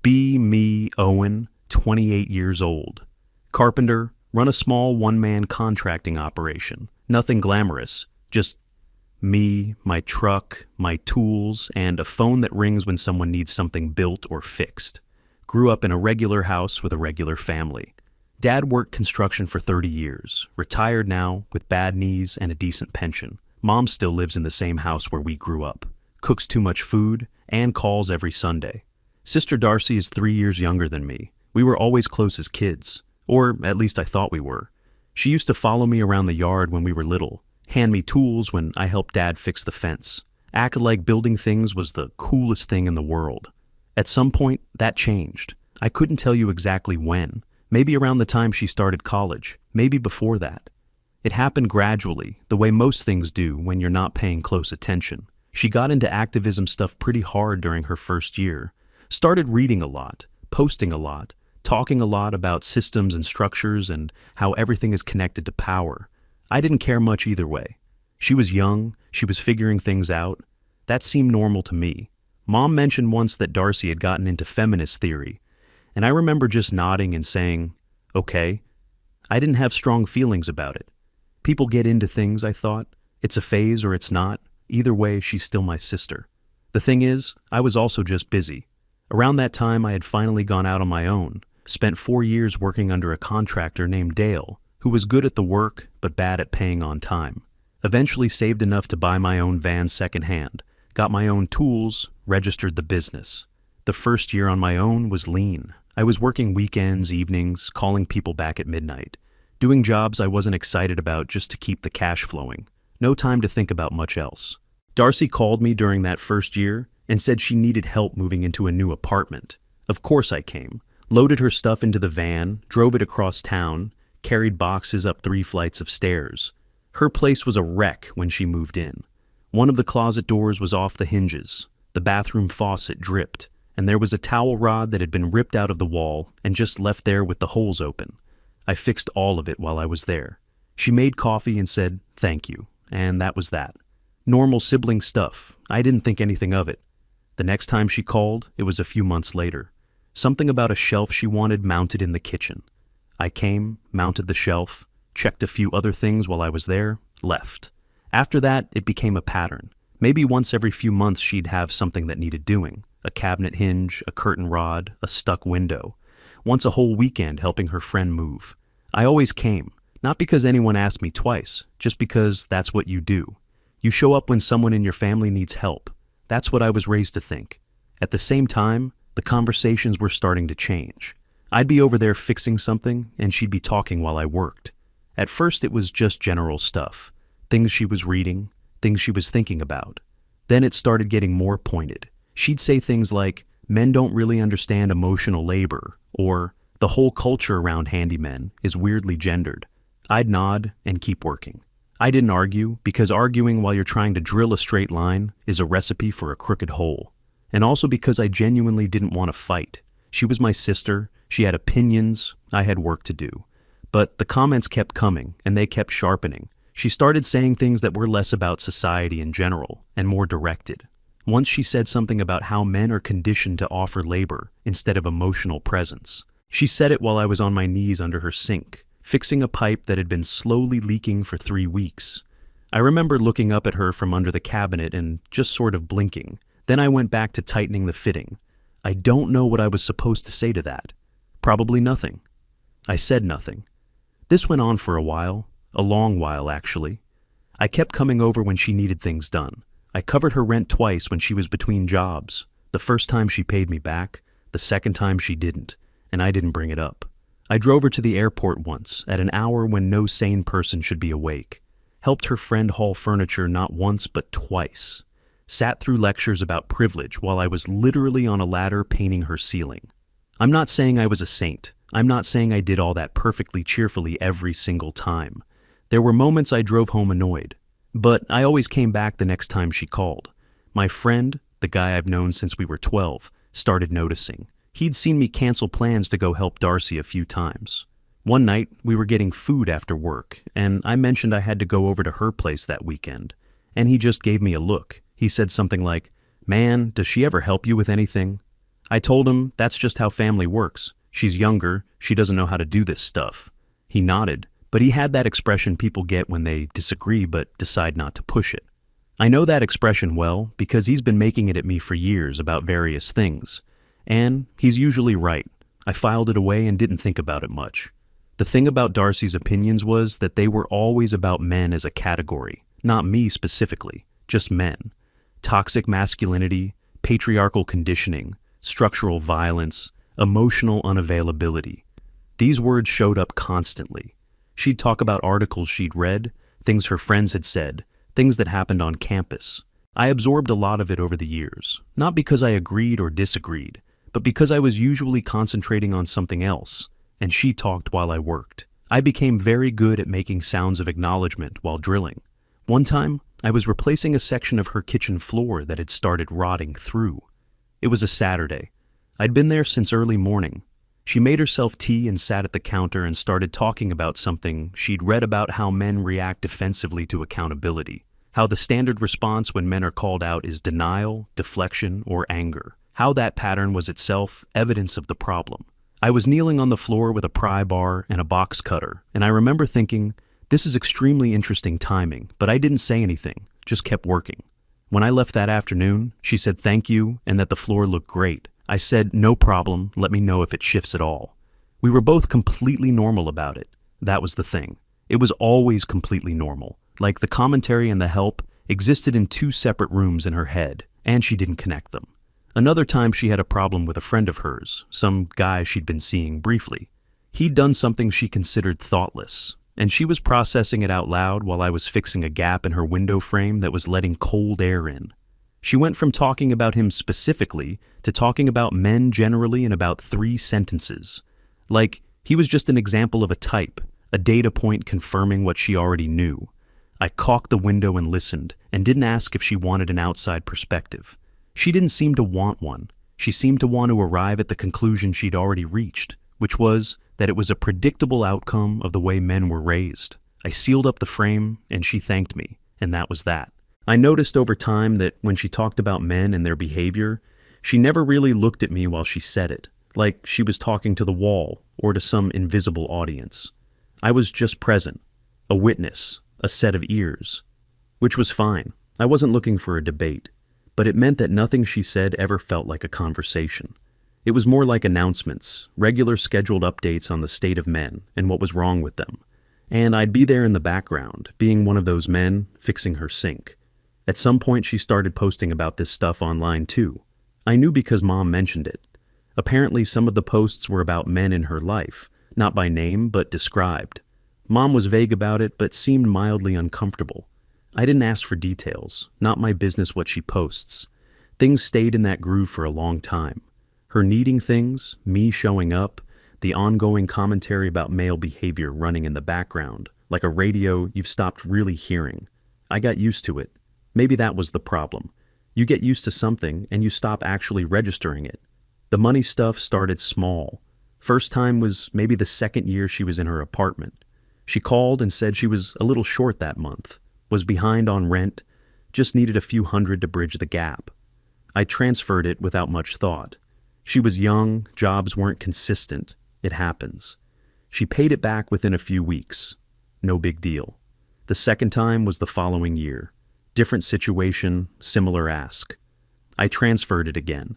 Be me, Owen, 28 years old. Carpenter, run a small one-man contracting operation. Nothing glamorous, just me, my truck, my tools, and a phone that rings when someone needs something built or fixed. Grew up in a regular house with a regular family. Dad worked construction for 30 years, retired now with bad knees and a decent pension. Mom still lives in the same house where we grew up, cooks too much food, and calls every Sunday. Sister Darcy is 3 years younger than me. We were always close as kids, or at least I thought we were. She used to follow me around the yard when we were little, hand me tools when I helped Dad fix the fence, act like building things was the coolest thing in the world. At some point, that changed. I couldn't tell you exactly when. Maybe around the time she started college, maybe before that. It happened gradually, the way most things do when you're not paying close attention. She got into activism stuff pretty hard during her first year. Started reading a lot, posting a lot, talking a lot about systems and structures and how everything is connected to power. I didn't care much either way. She was young, she was figuring things out. That seemed normal to me. Mom mentioned once that Darcy had gotten into feminist theory, and I remember just nodding and saying, okay. I didn't have strong feelings about it. People get into things, I thought. It's a phase or it's not. Either way, she's still my sister. The thing is, I was also just busy. Around that time, I had finally gone out on my own, spent 4 years working under a contractor named Dale, who was good at the work but bad at paying on time. Eventually saved enough to buy my own van secondhand, got my own tools, registered the business. The first year on my own was lean. I was working weekends, evenings, calling people back at midnight, doing jobs I wasn't excited about just to keep the cash flowing. No time to think about much else. Darcy called me during that first year and said she needed help moving into a new apartment. Of course I came, loaded her stuff into the van, drove it across town, carried boxes up 3 flights of stairs. Her place was a wreck when she moved in. One of the closet doors was off the hinges, the bathroom faucet dripped, and there was a towel rod that had been ripped out of the wall and just left there with the holes open. I fixed all of it while I was there. She made coffee and said, thank you, and that was that. Normal sibling stuff. I didn't think anything of it. The next time she called, it was a few months later. Something about a shelf she wanted mounted in the kitchen. I came, mounted the shelf, checked a few other things while I was there, left. After that, it became a pattern. Maybe once every few months she'd have something that needed doing. A cabinet hinge, a curtain rod, a stuck window. Once a whole weekend helping her friend move. I always came, not because anyone asked me twice, just because that's what you do. You show up when someone in your family needs help. That's what I was raised to think. At the same time, the conversations were starting to change. I'd be over there fixing something, and she'd be talking while I worked. At first it was just general stuff. Things she was reading, things she was thinking about. Then it started getting more pointed. She'd say things like, men don't really understand emotional labor, or the whole culture around handymen is weirdly gendered. I'd nod and keep working. I didn't argue, because arguing while you're trying to drill a straight line is a recipe for a crooked hole. And also because I genuinely didn't want to fight. She was my sister, she had opinions, I had work to do. But the comments kept coming, and they kept sharpening. She started saying things that were less about society in general, and more directed. Once she said something about how men are conditioned to offer labor instead of emotional presence. She said it while I was on my knees under her sink, fixing a pipe that had been slowly leaking for 3 weeks. I remember looking up at her from under the cabinet and just sort of blinking. Then I went back to tightening the fitting. I don't know what I was supposed to say to that. Probably nothing. I said nothing. This went on for a while, a long while actually. I kept coming over when she needed things done. I covered her rent twice when she was between jobs. The first time she paid me back, the second time she didn't, and I didn't bring it up. I drove her to the airport once, at an hour when no sane person should be awake. Helped her friend haul furniture not once but twice. Sat through lectures about privilege while I was literally on a ladder painting her ceiling. I'm not saying I was a saint. I'm not saying I did all that perfectly cheerfully every single time. There were moments I drove home annoyed. But I always came back the next time she called. My friend, the guy I've known since we were 12, started noticing. He'd seen me cancel plans to go help Darcy a few times. One night, we were getting food after work, and I mentioned I had to go over to her place that weekend. And he just gave me a look. He said something like, "Man, does she ever help you with anything?" I told him that's just how family works. She's younger, she doesn't know how to do this stuff. He nodded, but he had that expression people get when they disagree but decide not to push it. I know that expression well because he's been making it at me for years about various things. And he's usually right. I filed it away and didn't think about it much. The thing about Darcy's opinions was that they were always about men as a category, not me specifically, just men. Toxic masculinity, patriarchal conditioning, structural violence, emotional unavailability. These words showed up constantly. She'd talk about articles she'd read, things her friends had said, things that happened on campus. I absorbed a lot of it over the years, not because I agreed or disagreed, but because I was usually concentrating on something else, and she talked while I worked. I became very good at making sounds of acknowledgement while drilling. One time, I was replacing a section of her kitchen floor that had started rotting through. It was a Saturday. I'd been there since early morning. She made herself tea and sat at the counter and started talking about something she'd read about how men react defensively to accountability, how the standard response when men are called out is denial, deflection, or anger, how that pattern was itself evidence of the problem. I was kneeling on the floor with a pry bar and a box cutter, and I remember thinking, this is extremely interesting timing, but I didn't say anything, just kept working. When I left that afternoon, she said thank you and that the floor looked great. I said, no problem, let me know if it shifts at all. We were both completely normal about it. That was the thing. It was always completely normal. Like the commentary and the help existed in two separate rooms in her head, and she didn't connect them. Another time she had a problem with a friend of hers, some guy she'd been seeing briefly. He'd done something she considered thoughtless, and she was processing it out loud while I was fixing a gap in her window frame that was letting cold air in. She went from talking about him specifically to talking about men generally in about 3 sentences. Like, he was just an example of a type, a data point confirming what she already knew. I caulked the window and listened, and didn't ask if she wanted an outside perspective. She didn't seem to want one. She seemed to want to arrive at the conclusion she'd already reached, which was that it was a predictable outcome of the way men were raised. I sealed up the frame, and she thanked me, and that was that. I noticed over time that when she talked about men and their behavior, she never really looked at me while she said it, like she was talking to the wall or to some invisible audience. I was just present, a witness, a set of ears, which was fine. I wasn't looking for a debate, but it meant that nothing she said ever felt like a conversation. It was more like announcements, regular scheduled updates on the state of men and what was wrong with them. And I'd be there in the background, being one of those men fixing her sink. At some point she started posting about this stuff online too. I knew because Mom mentioned it. Apparently some of the posts were about men in her life, not by name but described. Mom was vague about it but seemed mildly uncomfortable. I didn't ask for details, not my business what she posts. Things stayed in that groove for a long time. Her needing things, me showing up, the ongoing commentary about male behavior running in the background, like a radio you've stopped really hearing. I got used to it. Maybe that was the problem. You get used to something and you stop actually registering it. The money stuff started small. First time was maybe the second year she was in her apartment. She called and said she was a little short that month, was behind on rent, just needed a few hundred to bridge the gap. I transferred it without much thought. She was young, jobs weren't consistent. It happens. She paid it back within a few weeks. No big deal. The second time was the following year. Different situation, similar ask. I transferred it again.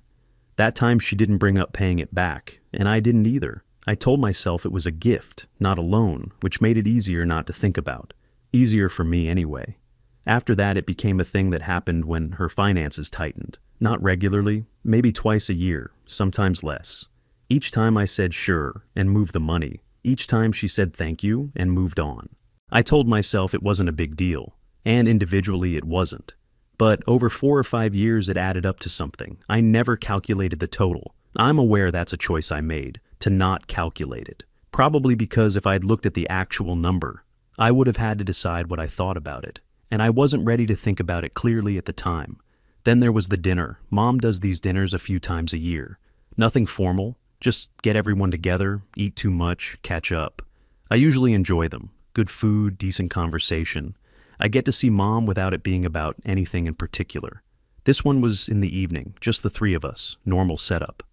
That time she didn't bring up paying it back, and I didn't either. I told myself it was a gift, not a loan, which made it easier not to think about. Easier for me anyway. After that it became a thing that happened when her finances tightened. Not regularly, maybe twice a year, sometimes less. Each time I said sure and moved the money. Each time she said thank you and moved on. I told myself it wasn't a big deal. And individually it wasn't. But over 4 or 5 years it added up to something. I never calculated the total. I'm aware that's a choice I made, to not calculate it. Probably because if I'd looked at the actual number, I would have had to decide what I thought about it. And I wasn't ready to think about it clearly at the time. Then there was the dinner. Mom does these dinners a few times a year. Nothing formal, just get everyone together, eat too much, catch up. I usually enjoy them. Good food, decent conversation. I get to see Mom without it being about anything in particular. This one was in the evening, just the 3 of us, normal setup.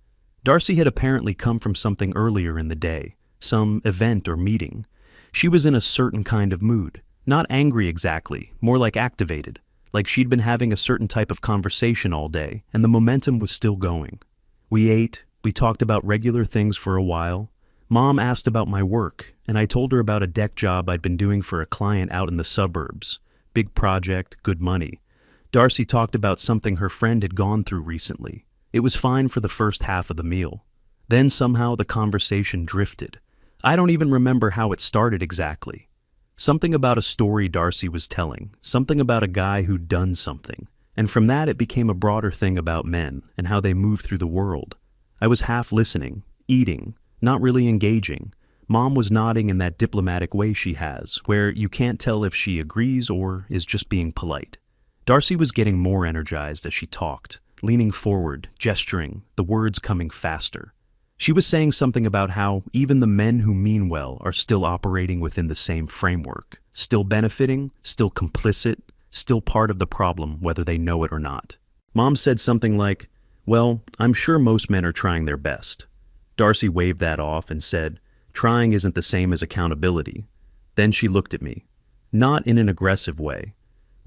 Darcy had apparently come from something earlier in the day, some event or meeting. She was in a certain kind of mood, not angry exactly, more like activated, like she'd been having a certain type of conversation all day, and the momentum was still going. We ate, we talked about regular things for a while. Mom asked about my work, and I told her about a deck job I'd been doing for a client out in the suburbs. Big project, good money. Darcy talked about something her friend had gone through recently. It was fine for the first half of the meal. Then somehow the conversation drifted. I don't even remember how it started exactly. Something about a story Darcy was telling, something about a guy who'd done something. And from that it became a broader thing about men and how they move through the world. I was half listening, eating, not really engaging. Mom was nodding in that diplomatic way she has, where you can't tell if she agrees or is just being polite. Darcy was getting more energized as she talked, leaning forward, gesturing, the words coming faster. She was saying something about how even the men who mean well are still operating within the same framework, still benefiting, still complicit, still part of the problem whether they know it or not. Mom said something like, "Well, I'm sure most men are trying their best." Darcy waved that off and said, "Trying isn't the same as accountability." Then she looked at me. Not in an aggressive way.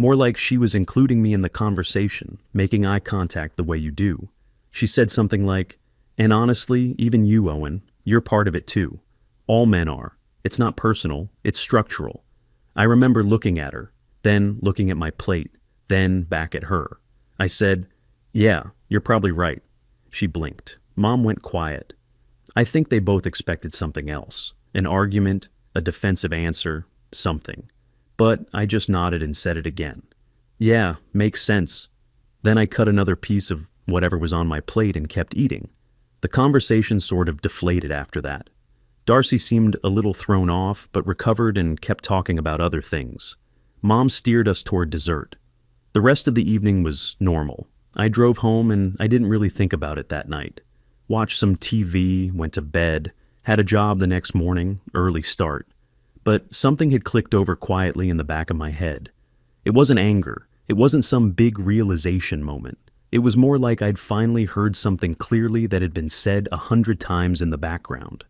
More like she was including me in the conversation, making eye contact the way you do. She said something like, "And honestly, even you, Owen, you're part of it too. All men are. It's not personal, it's structural." I remember looking at her, then looking at my plate, then back at her. I said, "Yeah, you're probably right." She blinked. Mom went quiet. I think they both expected something else. An argument, a defensive answer, something. But I just nodded and said it again. "Yeah, makes sense." Then I cut another piece of whatever was on my plate and kept eating. The conversation sort of deflated after that. Darcy seemed a little thrown off, but recovered and kept talking about other things. Mom steered us toward dessert. The rest of the evening was normal. I drove home and I didn't really think about it that night. Watched some TV, went to bed, had a job the next morning, early start. But something had clicked over quietly in the back of my head. It wasn't anger. It wasn't some big realization moment. It was more like I'd finally heard something clearly that had been said 100 times in the background.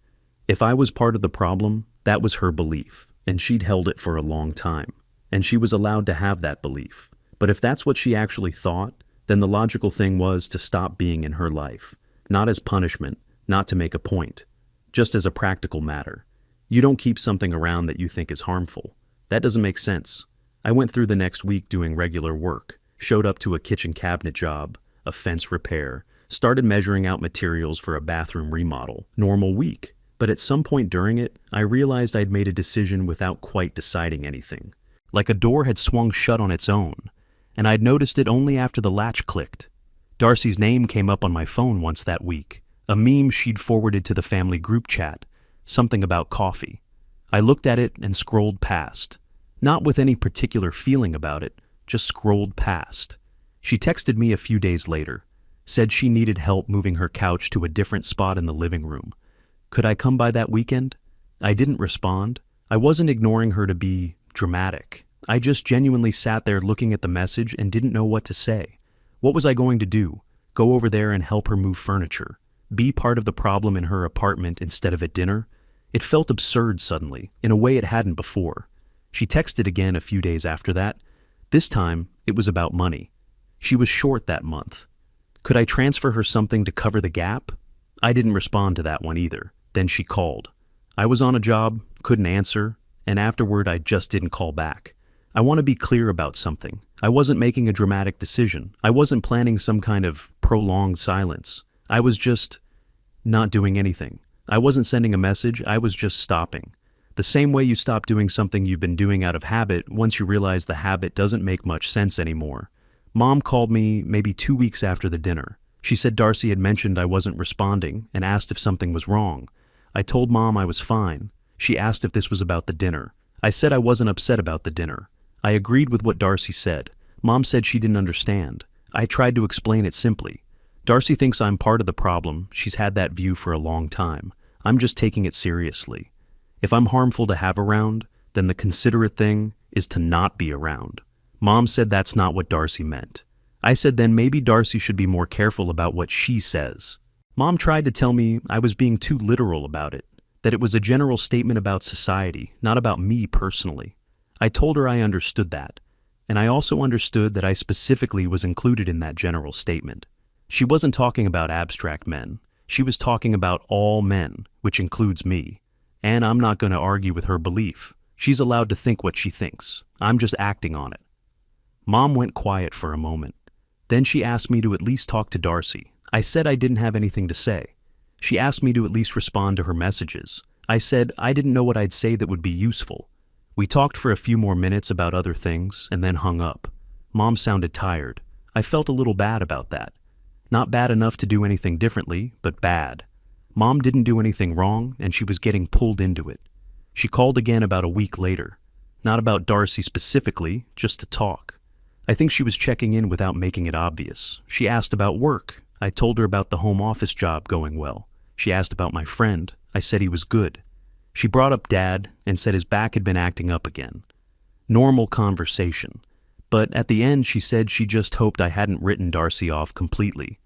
If I was part of the problem, that was her belief, and she'd held it for a long time. And she was allowed to have that belief. But if that's what she actually thought, then the logical thing was to stop being in her life. Not as punishment, not to make a point, just as a practical matter. You don't keep something around that you think is harmful. That doesn't make sense. I went through the next week doing regular work, showed up to a kitchen cabinet job, a fence repair, started measuring out materials for a bathroom remodel. Normal week. But at some point during it, I realized I'd made a decision without quite deciding anything. Like a door had swung shut on its own, and I'd noticed it only after the latch clicked. Darcy's name came up on my phone once that week, a meme she'd forwarded to the family group chat, something about coffee. I looked at it and scrolled past. Not with any particular feeling about it, just scrolled past. She texted me a few days later, said she needed help moving her couch to a different spot in the living room. Could I come by that weekend? I didn't respond. I wasn't ignoring her to be dramatic. I just genuinely sat there looking at the message and didn't know what to say. What was I going to do? Go over there and help her move furniture? Be part of the problem in her apartment instead of at dinner? It felt absurd suddenly, in a way it hadn't before. She texted again a few days after that. This time, it was about money. She was short that month. Could I transfer her something to cover the gap? I didn't respond to that one either. Then she called. I was on a job, couldn't answer, and afterward I just didn't call back. I want to be clear about something. I wasn't making a dramatic decision. I wasn't planning some kind of prolonged silence. I was just not doing anything. I wasn't sending a message, I was just stopping. The same way you stop doing something you've been doing out of habit once you realize the habit doesn't make much sense anymore. Mom called me maybe 2 weeks after the dinner. She said Darcy had mentioned I wasn't responding and asked if something was wrong. I told Mom I was fine. She asked if this was about the dinner. I said I wasn't upset about the dinner. I agreed with what Darcy said. Mom said she didn't understand. I tried to explain it simply. Darcy thinks I'm part of the problem. She's had that view for a long time. I'm just taking it seriously. If I'm harmful to have around, then the considerate thing is to not be around. Mom said that's not what Darcy meant. I said then maybe Darcy should be more careful about what she says. Mom tried to tell me I was being too literal about it, that it was a general statement about society, not about me personally. I told her I understood that, and I also understood that I specifically was included in that general statement. She wasn't talking about abstract men. She was talking about all men, which includes me. And I'm not going to argue with her belief. She's allowed to think what she thinks. I'm just acting on it. Mom went quiet for a moment. Then she asked me to at least talk to Darcy. I said I didn't have anything to say. She asked me to at least respond to her messages. I said I didn't know what I'd say that would be useful. We talked for a few more minutes about other things and then hung up. Mom sounded tired. I felt a little bad about that. Not bad enough to do anything differently, but bad. Mom didn't do anything wrong, and she was getting pulled into it. She called again about a week later. Not about Darcy specifically, just to talk. I think she was checking in without making it obvious. She asked about work. I told her about the home office job going well. She asked about my friend. I said he was good. She brought up Dad and said his back had been acting up again. Normal conversation. But at the end she said she just hoped I hadn't written Darcy off completely.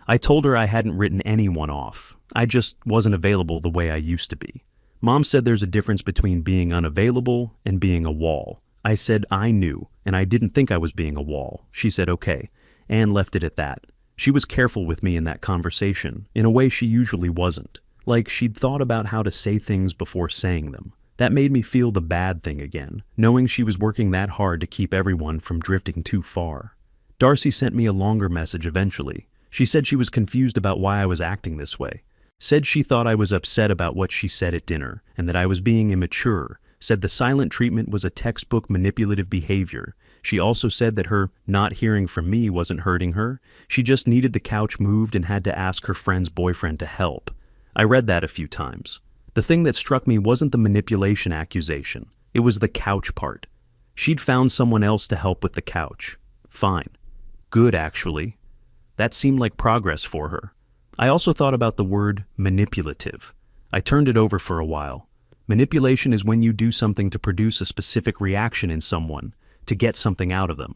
I told her I hadn't written anyone off. I just wasn't available the way I used to be. Mom said there's a difference between being unavailable and being a wall. I said I knew, and I didn't think I was being a wall. She said okay, and left it at that. She was careful with me in that conversation, in a way she usually wasn't. Like she'd thought about how to say things before saying them. That made me feel the bad thing again, knowing she was working that hard to keep everyone from drifting too far. Darcy sent me a longer message eventually. She said she was confused about why I was acting this way. Said she thought I was upset about what she said at dinner, and that I was being immature. Said the silent treatment was a textbook manipulative behavior. She also said that her not hearing from me wasn't hurting her. She just needed the couch moved and had to ask her friend's boyfriend to help. I read that a few times. The thing that struck me wasn't the manipulation accusation. It was the couch part. She'd found someone else to help with the couch. Fine. Good, actually. That seemed like progress for her. I also thought about the word manipulative. I turned it over for a while. Manipulation is when you do something to produce a specific reaction in someone, to get something out of them.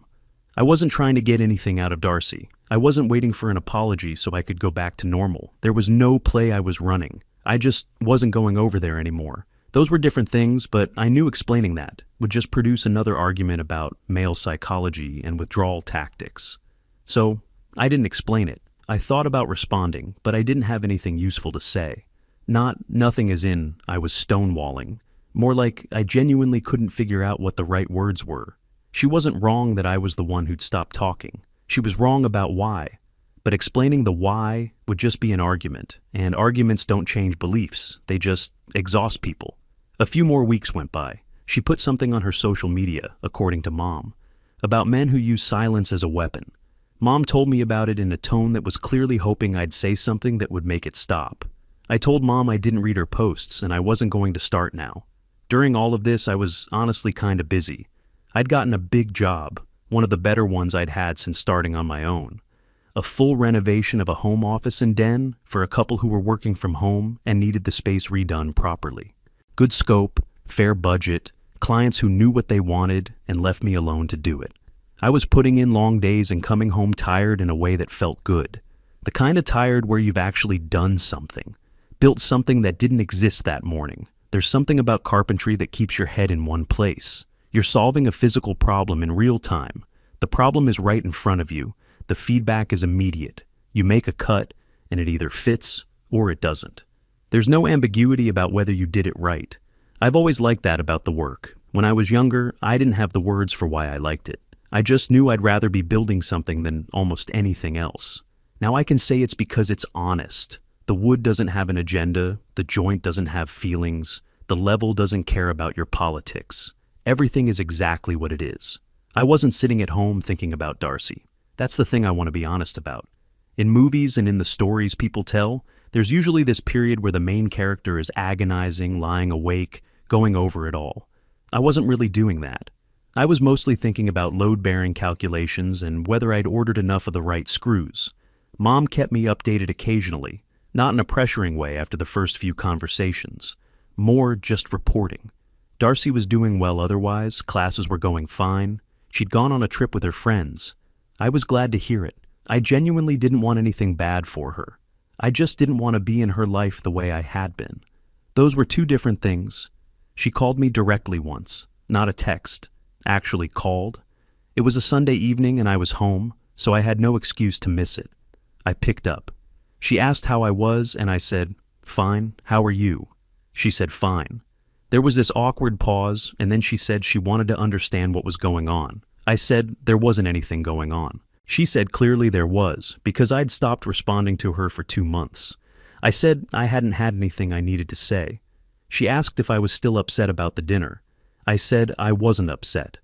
I wasn't trying to get anything out of Darcy. I wasn't waiting for an apology so I could go back to normal. There was no play I was running. I just wasn't going over there anymore. Those were different things, but I knew explaining that would just produce another argument about male psychology and withdrawal tactics. So I didn't explain it. I thought about responding, but I didn't have anything useful to say. Nothing as in I was stonewalling. More like I genuinely couldn't figure out what the right words were. She wasn't wrong that I was the one who'd stopped talking. She was wrong about why. But explaining the why would just be an argument, and arguments don't change beliefs. They just exhaust people. A few more weeks went by. She put something on her social media, according to Mom, about men who use silence as a weapon. Mom told me about it in a tone that was clearly hoping I'd say something that would make it stop. I told Mom I didn't read her posts and I wasn't going to start now. During all of this, I was honestly kind of busy. I'd gotten a big job, one of the better ones I'd had since starting on my own. A full renovation of a home office and den for a couple who were working from home and needed the space redone properly. Good scope, fair budget, clients who knew what they wanted and left me alone to do it. I was putting in long days and coming home tired in a way that felt good. The kind of tired where you've actually done something, built something that didn't exist that morning. There's something about carpentry that keeps your head in one place. You're solving a physical problem in real time. The problem is right in front of you. The feedback is immediate. You make a cut, and it either fits or it doesn't. There's no ambiguity about whether you did it right. I've always liked that about the work. When I was younger, I didn't have the words for why I liked it. I just knew I'd rather be building something than almost anything else. Now I can say it's because it's honest. The wood doesn't have an agenda, the joint doesn't have feelings, the level doesn't care about your politics. Everything is exactly what it is. I wasn't sitting at home thinking about Darcy. That's the thing I want to be honest about. In movies and in the stories people tell, there's usually this period where the main character is agonizing, lying awake, going over it all. I wasn't really doing that. I was mostly thinking about load-bearing calculations and whether I'd ordered enough of the right screws. Mom kept me updated occasionally, not in a pressuring way after the first few conversations. More just reporting. Darcy was doing well otherwise, classes were going fine. She'd gone on a trip with her friends. I was glad to hear it. I genuinely didn't want anything bad for her. I just didn't want to be in her life the way I had been. Those were two different things. She called me directly once, not a text, actually called. It was a Sunday evening and I was home, so I had no excuse to miss it. I picked up. She asked how I was and I said, "Fine, how are you?" She said, "Fine." There was this awkward pause and then she said she wanted to understand what was going on. I said there wasn't anything going on. She said clearly there was, because I'd stopped responding to her for 2 months. I said I hadn't had anything I needed to say. She asked if I was still upset about the dinner. I said I wasn't upset.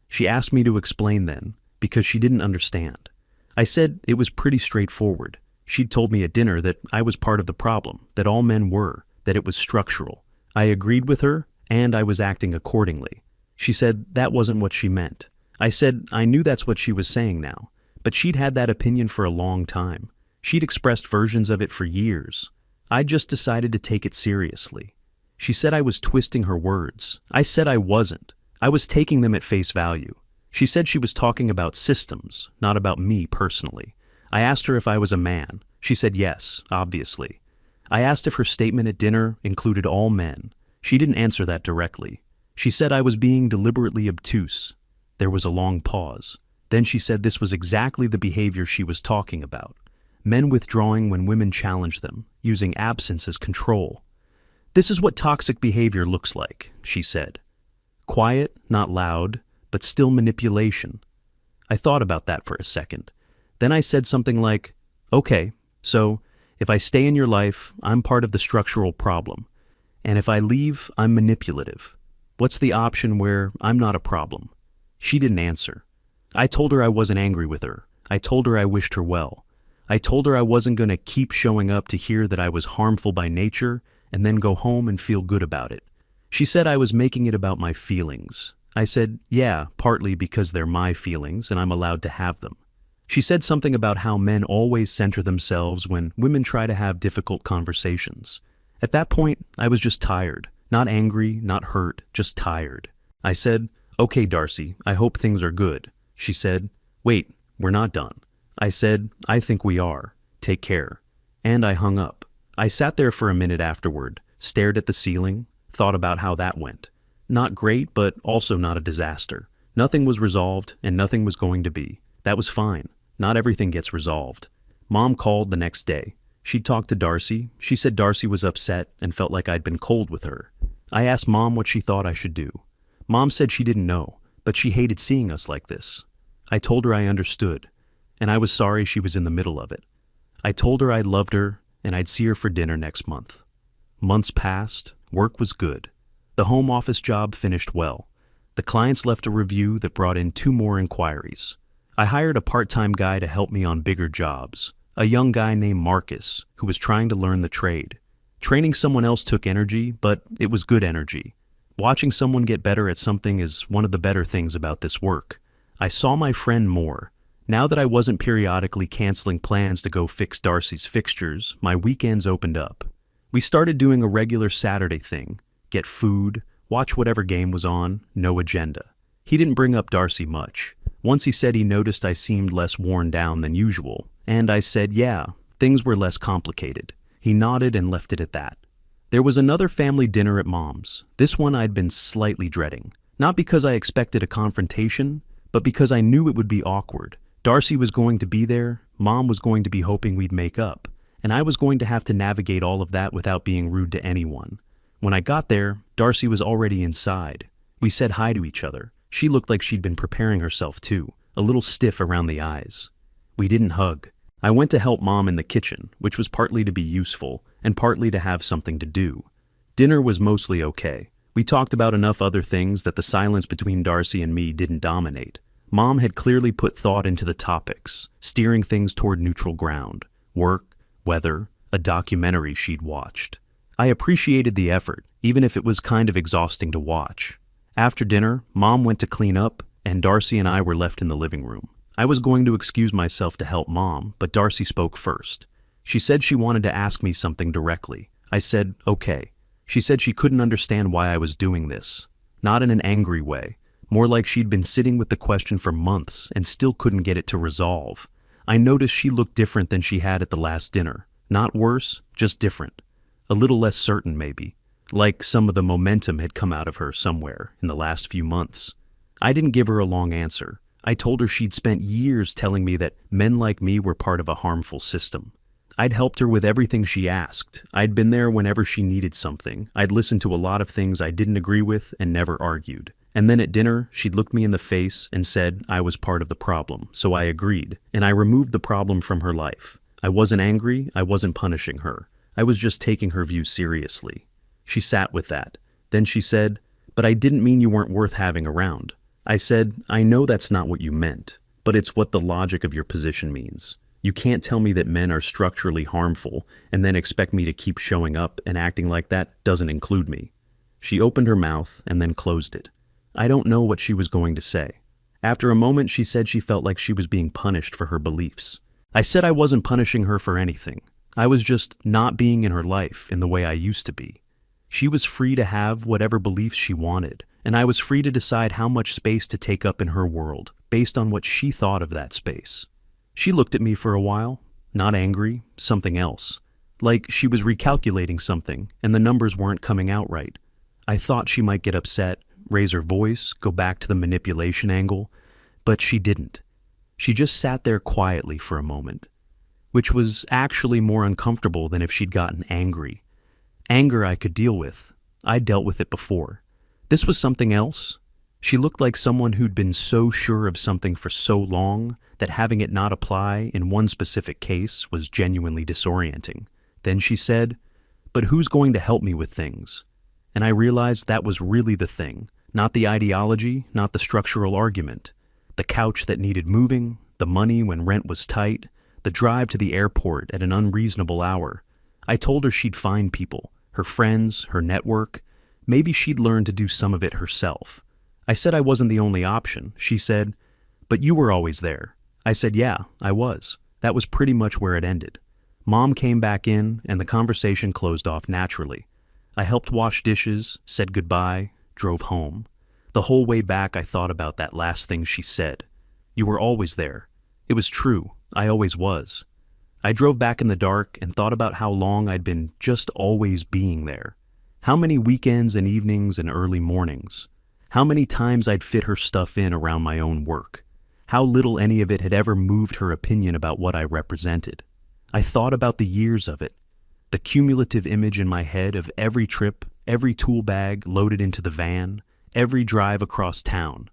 She asked me to explain then, because she didn't understand. I said it was pretty straightforward. She'd told me at dinner that I was part of the problem, that all men were, that it was structural. I agreed with her, and I was acting accordingly. She said that wasn't what she meant. I said I knew that's what she was saying now, but she'd had that opinion for a long time. She'd expressed versions of it for years. I just decided to take it seriously. She said I was twisting her words. I said I wasn't. I was taking them at face value. She said she was talking about systems, not about me personally. I asked her if I was a man. She said yes, obviously. I asked if her statement at dinner included all men. She didn't answer that directly. She said I was being deliberately obtuse. There was a long pause. Then she said this was exactly the behavior she was talking about. Men withdrawing when women challenge them, using absence as control. This is what toxic behavior looks like, she said. Quiet, not loud, but still manipulation. I thought about that for a second. Then I said something like, "Okay, so if I stay in your life, I'm part of the structural problem. And if I leave, I'm manipulative. What's the option where I'm not a problem?" She didn't answer. I told her I wasn't angry with her. I told her I wished her well. I told her I wasn't going to keep showing up to hear that I was harmful by nature and then go home and feel good about it. She said I was making it about my feelings. I said, yeah, partly because they're my feelings and I'm allowed to have them. She said something about how men always center themselves when women try to have difficult conversations. At that point, I was just tired. Not angry, not hurt, just tired. I said, "Okay, Darcy, I hope things are good." She said, "Wait, we're not done." I said, "I think we are. Take care." And I hung up. I sat there for a minute afterward, stared at the ceiling, thought about how that went. Not great, but also not a disaster. Nothing was resolved, and nothing was going to be. That was fine. Not everything gets resolved. Mom called the next day. She'd talked to Darcy. She said Darcy was upset and felt like I'd been cold with her. I asked Mom what she thought I should do. Mom said she didn't know, but she hated seeing us like this. I told her I understood, and I was sorry she was in the middle of it. I told her I loved her, and I'd see her for dinner next month. Months passed. Work was good. The home office job finished well. The clients left a review that brought in 2 more inquiries. I hired a part-time guy to help me on bigger jobs, a young guy named Marcus, who was trying to learn the trade. Training someone else took energy, but it was good energy. Watching someone get better at something is one of the better things about this work. I saw my friend more. Now that I wasn't periodically canceling plans to go fix Darcy's fixtures, my weekends opened up. We started doing a regular Saturday thing. Get food, watch whatever game was on, no agenda. He didn't bring up Darcy much. Once he said he noticed I seemed less worn down than usual, and I said, yeah, things were less complicated. He nodded and left it at that. There was another family dinner at Mom's. This one I'd been slightly dreading. Not because I expected a confrontation, but because I knew it would be awkward. Darcy was going to be there, Mom was going to be hoping we'd make up, and I was going to have to navigate all of that without being rude to anyone. When I got there, Darcy was already inside. We said hi to each other. She looked like she'd been preparing herself too, a little stiff around the eyes. We didn't hug. I went to help Mom in the kitchen, which was partly to be useful and partly to have something to do. Dinner was mostly okay. We talked about enough other things that the silence between Darcy and me didn't dominate. Mom had clearly put thought into the topics, steering things toward neutral ground. Work, weather, a documentary she'd watched. I appreciated the effort, even if it was kind of exhausting to watch. After dinner, Mom went to clean up, and Darcy and I were left in the living room. I was going to excuse myself to help Mom, but Darcy spoke first. She said she wanted to ask me something directly. I said, okay. She said she couldn't understand why I was doing this. Not in an angry way. More like she'd been sitting with the question for months and still couldn't get it to resolve. I noticed she looked different than she had at the last dinner. Not worse, just different. A little less certain, maybe. Like some of the momentum had come out of her somewhere in the last few months. I didn't give her a long answer. I told her she'd spent years telling me that men like me were part of a harmful system. I'd helped her with everything she asked. I'd been there whenever she needed something. I'd listened to a lot of things I didn't agree with and never argued. And then at dinner, she'd looked me in the face and said I was part of the problem, so I agreed, and I removed the problem from her life. I wasn't angry, I wasn't punishing her. I was just taking her view seriously. She sat with that. Then she said, "But I didn't mean you weren't worth having around." I said, "I know that's not what you meant, but it's what the logic of your position means. You can't tell me that men are structurally harmful and then expect me to keep showing up and acting like that doesn't include me." She opened her mouth and then closed it. I don't know what she was going to say. After a moment, she said she felt like she was being punished for her beliefs. I said I wasn't punishing her for anything. I was just not being in her life in the way I used to be. She was free to have whatever beliefs she wanted, and I was free to decide how much space to take up in her world, based on what she thought of that space. She looked at me for a while, not angry, something else. Like she was recalculating something, and the numbers weren't coming out right. I thought she might get upset, raise her voice, go back to the manipulation angle, but she didn't. She just sat there quietly for a moment, which was actually more uncomfortable than if she'd gotten angry. Anger I could deal with. I'd dealt with it before. This was something else. She looked like someone who'd been so sure of something for so long that having it not apply in one specific case was genuinely disorienting. Then she said, "But who's going to help me with things?" And I realized that was really the thing, not the ideology, not the structural argument. The couch that needed moving, the money when rent was tight, the drive to the airport at an unreasonable hour. I told her she'd find people, her friends, her network. Maybe she'd learn to do some of it herself. I said I wasn't the only option. She said, "But you were always there." I said, "Yeah, I was." That was pretty much where it ended. Mom came back in, and the conversation closed off naturally. I helped wash dishes, said goodbye, drove home. The whole way back I thought about that last thing she said. "You were always there." It was true, I always was. I drove back in the dark and thought about how long I'd been just always being there. How many weekends and evenings and early mornings. How many times I'd fit her stuff in around my own work. How little any of it had ever moved her opinion about what I represented. I thought about the years of it. The cumulative image in my head of every trip, every tool bag loaded into the van, every drive across town.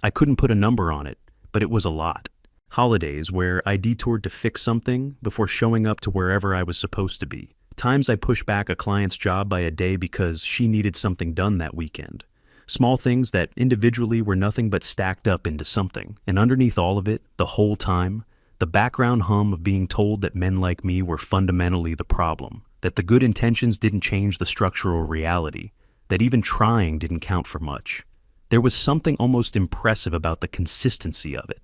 I couldn't put a number on it, but it was a lot. Holidays where I detoured to fix something before showing up to wherever I was supposed to be. Times I pushed back a client's job by a day because she needed something done that weekend. Small things that individually were nothing but stacked up into something. And underneath all of it, the whole time, the background hum of being told that men like me were fundamentally the problem, that the good intentions didn't change the structural reality, that even trying didn't count for much. There was something almost impressive about the consistency of it.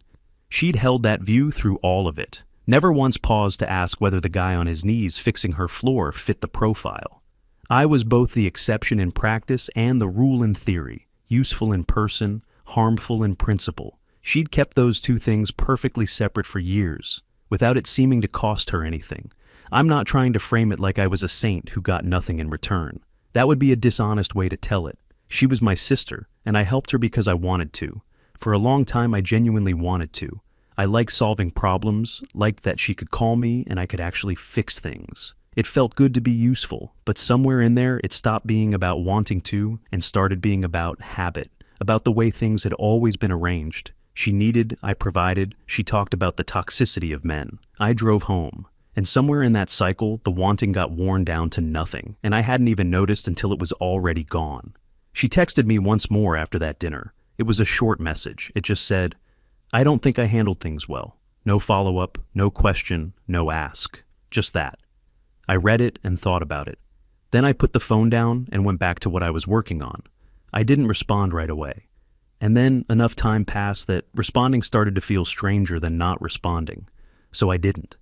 She'd held that view through all of it, never once paused to ask whether the guy on his knees fixing her floor fit the profile. I was both the exception in practice and the rule in theory, useful in person, harmful in principle. She'd kept those two things perfectly separate for years, without it seeming to cost her anything. I'm not trying to frame it like I was a saint who got nothing in return. That would be a dishonest way to tell it. She was my sister, and I helped her because I wanted to. For a long time, I genuinely wanted to. I liked solving problems, liked that she could call me and I could actually fix things. It felt good to be useful, but somewhere in there, it stopped being about wanting to and started being about habit, about the way things had always been arranged. She needed, I provided. She talked about the toxicity of men. I drove home. And somewhere in that cycle, the wanting got worn down to nothing, and I hadn't even noticed until it was already gone. She texted me once more after that dinner. It was a short message. It just said, "I don't think I handled things well. No follow-up, no question, no ask. Just that." I read it and thought about it. Then I put the phone down and went back to what I was working on. I didn't respond right away. And then enough time passed that responding started to feel stranger than not responding. So I didn't.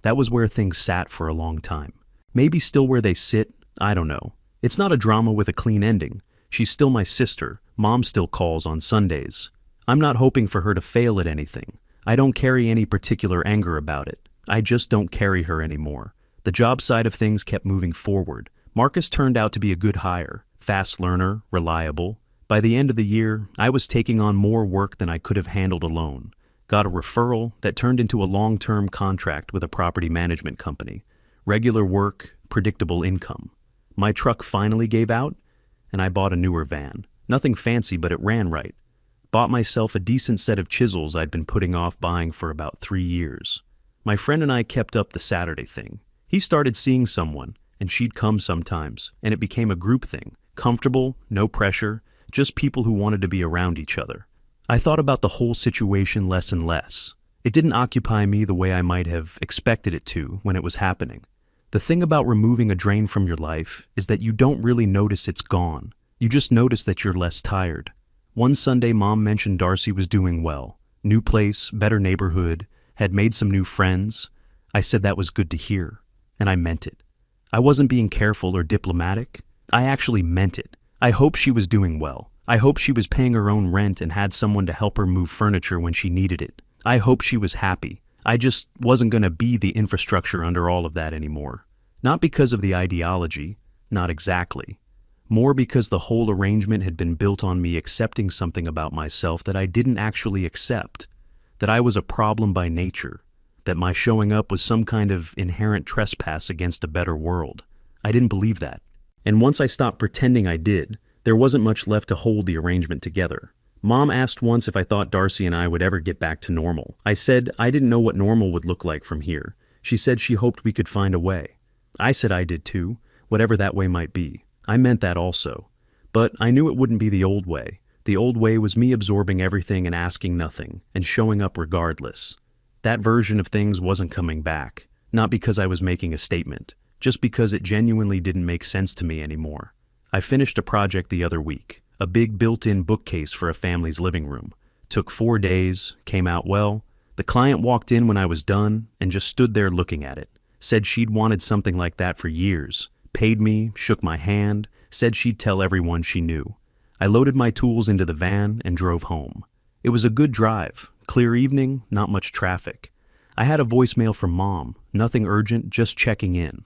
That was where things sat for a long time. Maybe still where they sit, I don't know. It's not a drama with a clean ending. She's still my sister. Mom still calls on Sundays. I'm not hoping for her to fail at anything. I don't carry any particular anger about it. I just don't carry her anymore. The job side of things kept moving forward. Marcus turned out to be a good hire, fast learner, reliable. By the end of the year, I was taking on more work than I could have handled alone. Got a referral that turned into a long-term contract with a property management company. Regular work, predictable income. My truck finally gave out, and I bought a newer van. Nothing fancy, but it ran right. Bought myself a decent set of chisels I'd been putting off buying for about 3 years. My friend and I kept up the Saturday thing. He started seeing someone, and she'd come sometimes, and it became a group thing. Comfortable, no pressure, just people who wanted to be around each other. I thought about the whole situation less and less. It didn't occupy me the way I might have expected it to when it was happening. The thing about removing a drain from your life is that you don't really notice it's gone. You just notice that you're less tired. One Sunday, Mom mentioned Darcy was doing well. New place, better neighborhood, had made some new friends. I said that was good to hear. And I meant it. I wasn't being careful or diplomatic. I actually meant it. I hope she was doing well. I hope she was paying her own rent and had someone to help her move furniture when she needed it. I hope she was happy. I just wasn't going to be the infrastructure under all of that anymore. Not because of the ideology, not exactly. More because the whole arrangement had been built on me accepting something about myself that I didn't actually accept. That I was a problem by nature. That my showing up was some kind of inherent trespass against a better world. I didn't believe that. And once I stopped pretending I did, there wasn't much left to hold the arrangement together. Mom asked once if I thought Darcy and I would ever get back to normal. I said I didn't know what normal would look like from here. She said she hoped we could find a way. I said I did too, whatever that way might be. I meant that also. But I knew it wouldn't be the old way. The old way was me absorbing everything and asking nothing, and showing up regardless. That version of things wasn't coming back, not because I was making a statement, just because it genuinely didn't make sense to me anymore. I finished a project the other week, a big built-in bookcase for a family's living room. Took 4 days, came out well. The client walked in when I was done and just stood there looking at it. Said she'd wanted something like that for years. Paid me, shook my hand, said she'd tell everyone she knew. I loaded my tools into the van and drove home. It was a good drive. Clear evening, not much traffic. I had a voicemail from Mom, nothing urgent, just checking in.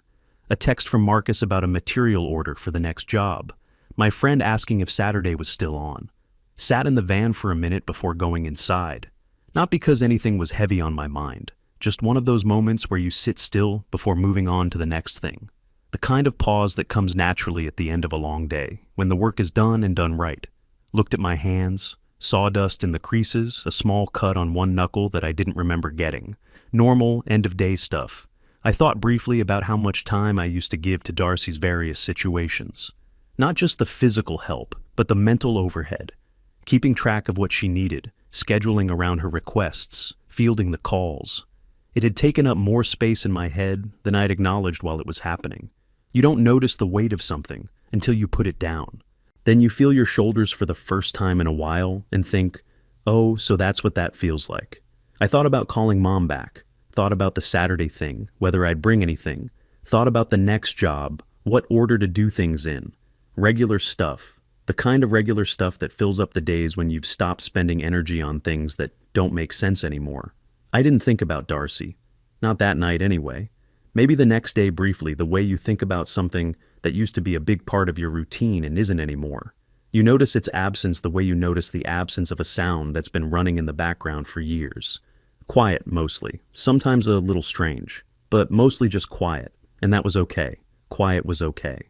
A text from Marcus about a material order for the next job. My friend asking if Saturday was still on. Sat in the van for a minute before going inside. Not because anything was heavy on my mind, just one of those moments where you sit still before moving on to the next thing. The kind of pause that comes naturally at the end of a long day, when the work is done and done right. Looked at my hands. Sawdust in the creases, a small cut on one knuckle that I didn't remember getting. Normal, end-of-day stuff. I thought briefly about how much time I used to give to Darcy's various situations. Not just the physical help, but the mental overhead. Keeping track of what she needed, scheduling around her requests, fielding the calls. It had taken up more space in my head than I'd acknowledged while it was happening. You don't notice the weight of something until you put it down. Then you feel your shoulders for the first time in a while and think, oh, so that's what that feels like. I thought about calling Mom back, thought about the Saturday thing, whether I'd bring anything, thought about the next job, what order to do things in. Regular stuff, the kind of regular stuff that fills up the days when you've stopped spending energy on things that don't make sense anymore. I didn't think about Darcy. Not that night anyway. Maybe the next day briefly, the way you think about something that used to be a big part of your routine and isn't anymore. You notice its absence the way you notice the absence of a sound that's been running in the background for years. Quiet, mostly. Sometimes a little strange, but mostly just quiet. And that was okay. Quiet was okay.